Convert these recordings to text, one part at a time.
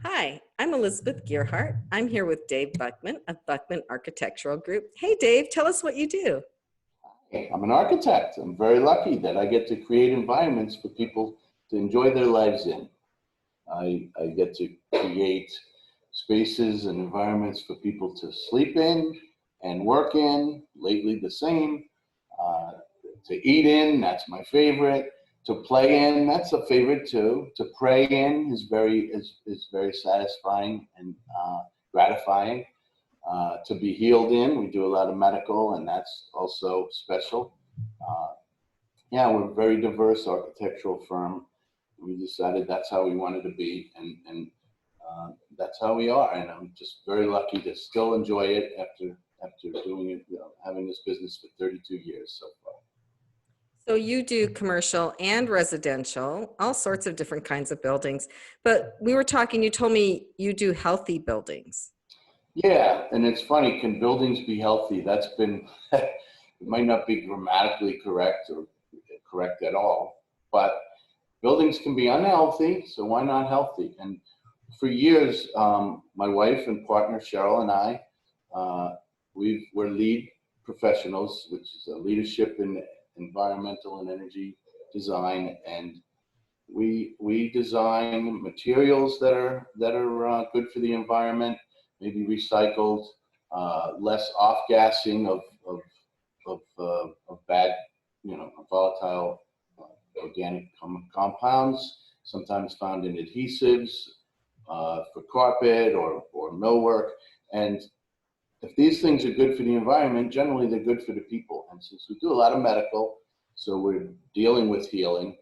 Hi, I'm Elizabeth Gearhart. I'm here with Dave Buckman of Buckman Architectural Group. Hey, Dave, tell us what you do. I'm an architect. I'm very lucky that I get to create environments for people to enjoy their lives in. I get to create spaces and environments for people to sleep in and work in, lately the same, uh, to eat in, that's my favorite, to play in, that's a favorite too, to pray in is very satisfying and gratifying. To be healed in, we do a lot of medical, and that's also special. Uh, yeah, we're a very diverse architectural firm. We decided that's how we wanted to be, and that's how we are. And I'm just very lucky to still enjoy it after doing it, having this business for 32 years so far. So you do commercial and residential, all sorts of different kinds of buildings. But we were talking, you told me you do healthy buildings. Yeah, and it's funny, can buildings be healthy? That's been, it might not be grammatically correct or correct at all, but buildings can be unhealthy, so why not healthy? And for years, my wife and partner Cheryl and I, we're lead professionals, which is a leadership in environmental and energy design, and we design materials that are good for the environment, maybe recycled, less off-gassing of bad, volatile organic compounds, sometimes found in adhesives for carpet or millwork. And if these things are good for the environment, generally they're good for the people. And since we do a lot of medical, so we're dealing with healing.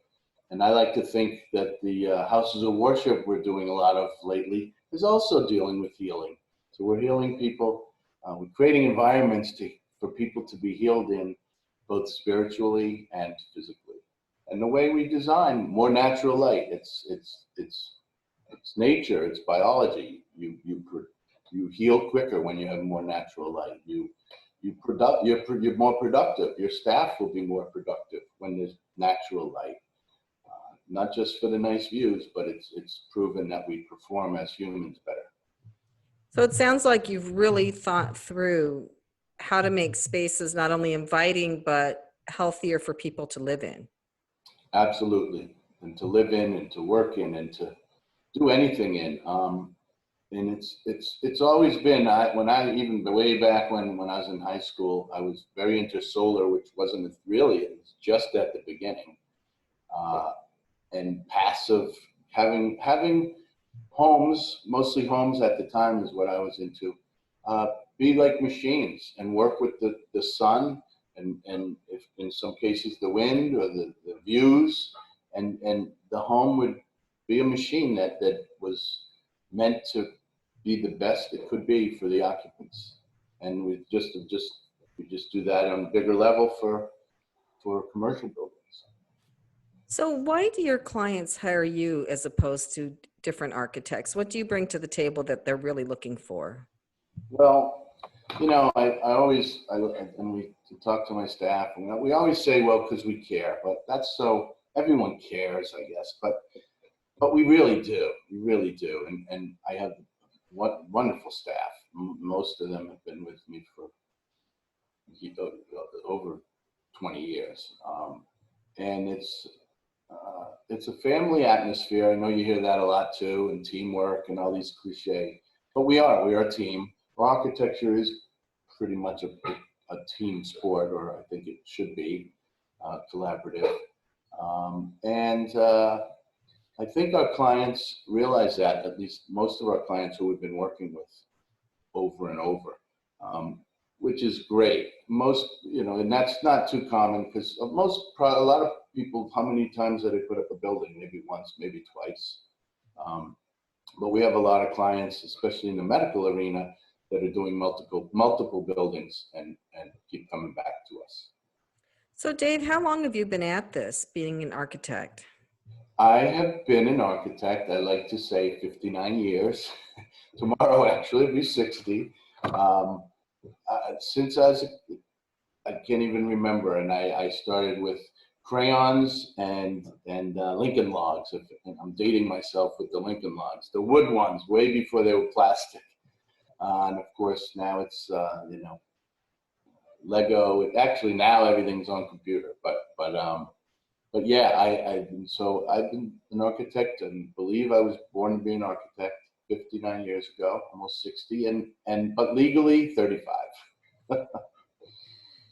And I like to think that the houses of worship we're doing a lot of lately is also dealing with healing. So we're healing people. We're creating environments for people to be healed in, both spiritually and physically. And the way we design more natural light, it's nature, it's biology. You heal quicker when you have more natural light. You're more productive. Your staff will be more productive when there's natural light. Not just for the nice views, but it's proven that we perform as humans better. So it sounds like you've really thought through how to make spaces not only inviting, but healthier for people to live in. Absolutely, and to live in, and to work in, and to do anything in. And it's always been. When I even way back when I was in high school, I was very into solar, which wasn't really. It was just at the beginning. And passive, having homes, mostly homes at the time is what I was into, be like machines and work with the sun and if in some cases the wind or the views, and the home would be a machine that was meant to be the best it could be for the occupants. And we just do that on a bigger level for commercial buildings. So why do your clients hire you as opposed to different architects? What do you bring to the table that they're really looking for? Well, I always, and we talk to my staff, and we always say, well, because we care, but that's so, everyone cares, I guess, but we really do, and I have wonderful staff. Most of them have been with me for over 20 years, and it's a family atmosphere. I know you hear that a lot too, and teamwork and all these cliche, but we are a team. Architecture is pretty much a team sport, or I think it should be collaborative. And I think our clients realize that, at least most of our clients who we've been working with over and over, which is great. Most, and that's not too common because a lot of people, how many times have they put up a building? Maybe once, maybe twice. But we have a lot of clients, especially in the medical arena, that are doing multiple buildings and keep coming back to us. So Dave, how long have you been at this, being an architect? I have been an architect, I like to say 59 years. Tomorrow actually will be 60. Since I can't even remember, and I started with crayons and Lincoln logs. I'm dating myself with the Lincoln logs, the wood ones, way before they were plastic. And of course, now it's Lego. Actually, now everything's on computer. But yeah, I've been an architect, and believe I was born to be an architect 59 years ago, almost 60, but legally 35.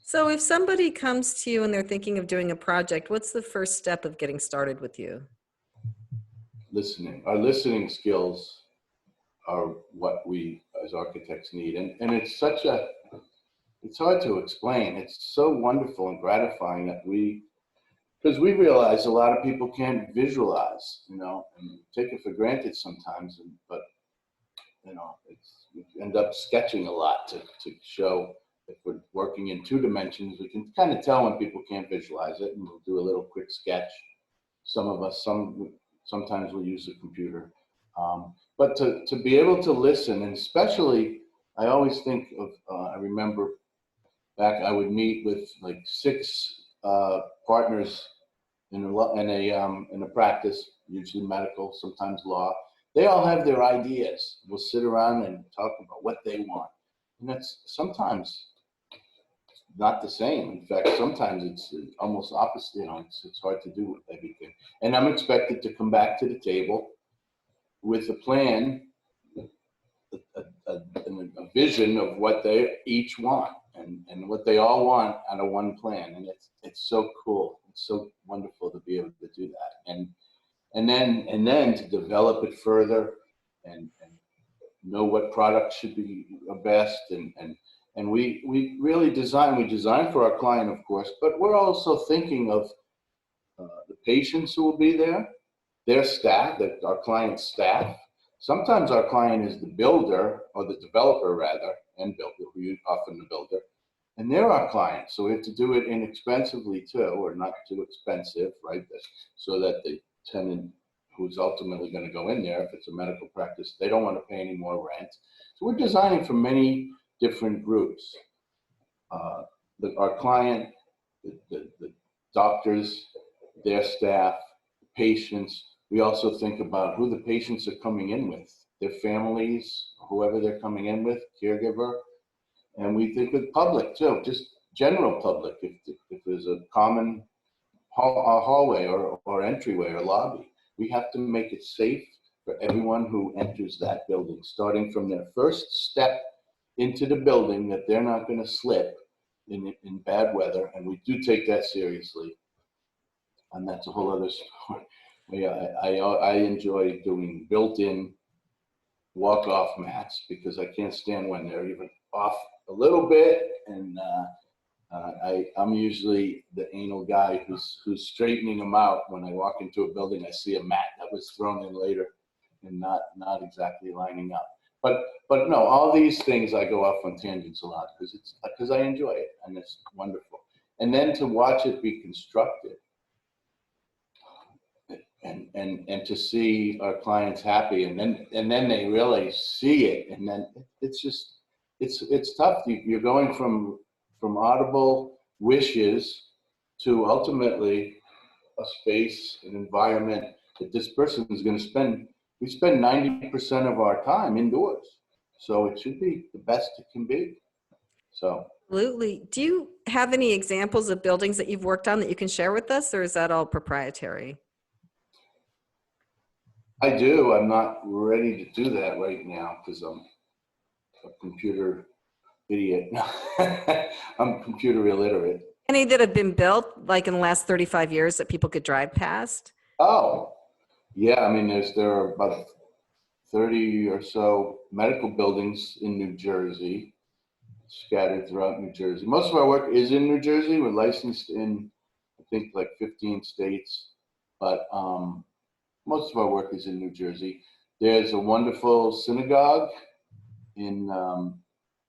So if somebody comes to you and they're thinking of doing a project, what's the first step of getting started with you? Listening. Our listening skills are what we as architects need, and it's hard to explain. It's so wonderful and gratifying that because we realize a lot of people can't visualize, and take it for granted sometimes. But we end up sketching a lot to show if we're working in 2 dimensions. We can kind of tell when people can't visualize it, and we'll do a little quick sketch. Some of us, sometimes we'll use a computer. But to be able to listen, and especially, I always think of, I remember back, I would meet with like 6 partners in a practice, usually medical, sometimes law. They all have their ideas. We'll sit around and talk about what they want. And that's sometimes not the same. In fact, sometimes it's almost opposite. It's hard to do everything. And I'm expected to come back to the table with a plan, a vision of what they each want, and what they all want out of one plan. And it's so cool. It's so wonderful to be able to do that. And then to develop it further and know what products should be best, and we really design for our client, of course, but we're also thinking of the patients who will be there, their staff, our client's staff. Sometimes our client is the builder, or the developer rather, and builder, often the builder, and they're our client. So we have to do it inexpensively too, or not too expensive, right? So that the tenant who's ultimately going to go in there, if it's a medical practice, they don't want to pay any more rent. So we're designing for many different groups. Our client, the doctors, their staff, patients. We also think about who the patients are coming in with, their families, whoever they're coming in with, caregiver. And we think of public too, just general public. If there's a common hallway or entryway or lobby, we have to make it safe for everyone who enters that building, starting from their first step into the building, that they're not going to slip in bad weather. And we do take that seriously. And that's a whole other story. I enjoy doing built-in walk-off mats, because I can't stand when they're even off a little bit. And I'm usually the anal guy who's straightening them out. When I walk into a building, I see a mat that was thrown in later and not exactly lining up. But no, all these things I go off on tangents a lot because I enjoy it, and it's wonderful. And then to watch it be constructed, and to see our clients happy, and then they really see it, and then it's tough. You're going from audible wishes to ultimately a space, an environment that this person is going to spend. We spend 90% of our time indoors, so it should be the best it can be. So Absolutely. Do you have any examples of buildings that you've worked on that you can share with us, or is that all proprietary? I do. I'm not ready to do that right now because I'm a computer idiot. I'm computer illiterate. Any that have been built like in the last 35 years that people could drive past? Oh, yeah. I mean, there are about 30 or so medical buildings in New Jersey, scattered throughout New Jersey. Most of our work is in New Jersey. We're licensed in, I think, like 15 states, but most of our work is in New Jersey. There's a wonderful synagogue in,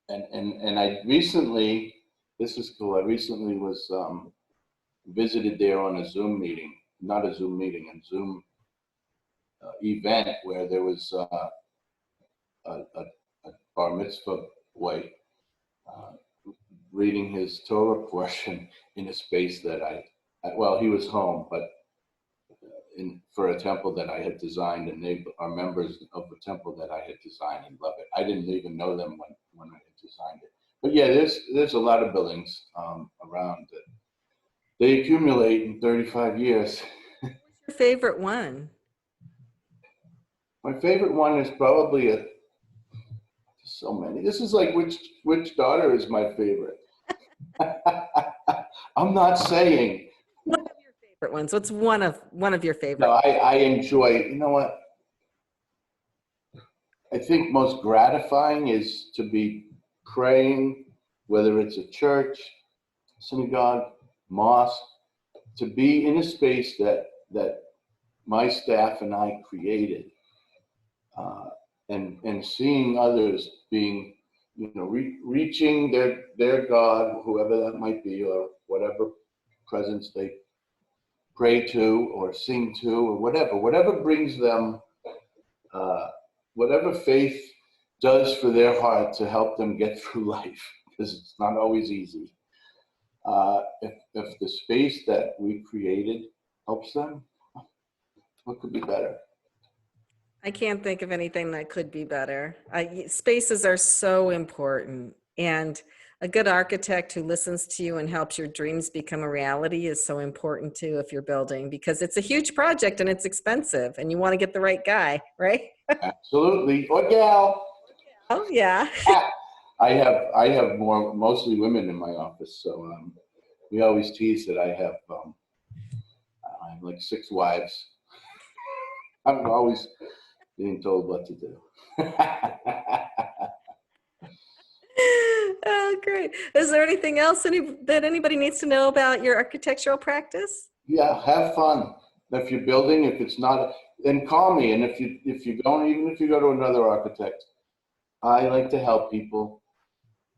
and I recently, this is cool. I recently was visited there on a Zoom meeting, not a Zoom meeting, a Zoom event where there was a bar mitzvah boy reading his Torah portion in a space that I well, he was home, but for a temple that I had designed, and they are members of the temple that I had designed and love it. I didn't even know them when I had designed it. But yeah, there's a lot of buildings around that they accumulate in 35 years. What's your favorite one? My favorite one is probably so many. This is like which daughter is my favorite. I'm not saying. One of your favorite ones. What's one of your favorite? No, I enjoy. You know what? I think most gratifying is to be praying, whether it's a church, synagogue, mosque, to be in a space that my staff and I created, and seeing others being, reaching their God, whoever that might be, or whatever presence they pray to or sing to or whatever brings them, whatever faith does for their heart to help them get through life, because it's not always easy. If the space that we created helps them, what could be better? I can't think of anything that could be better. Spaces are so important, and a good architect who listens to you and helps your dreams become a reality is so important too if you're building, because it's a huge project and it's expensive and you want to get the right guy, right? Absolutely. Or gal. Oh yeah. I have mostly women in my office, so we always tease that I have like 6 wives. I'm always being told what to do. Oh, great. Is there anything else that anybody needs to know about your architectural practice? Yeah, have fun. If you're building, if it's not, then call me. And if you don't, even if you go to another architect, I like to help people.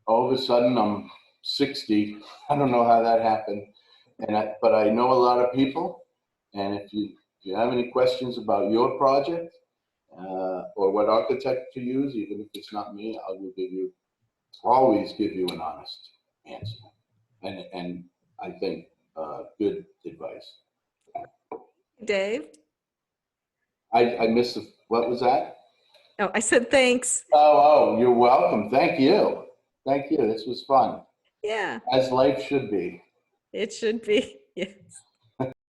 All of a sudden, I'm 60. I don't know how that happened, but I know a lot of people. And if you have any questions about your project or what architect to use, even if it's not me, I will always give you an honest answer, and I think good advice. Dave? I missed what was that? Oh, I said thanks. Oh, you're welcome. Thank you. Thank you. This was fun. Yeah, As life should be. it should be. Yes.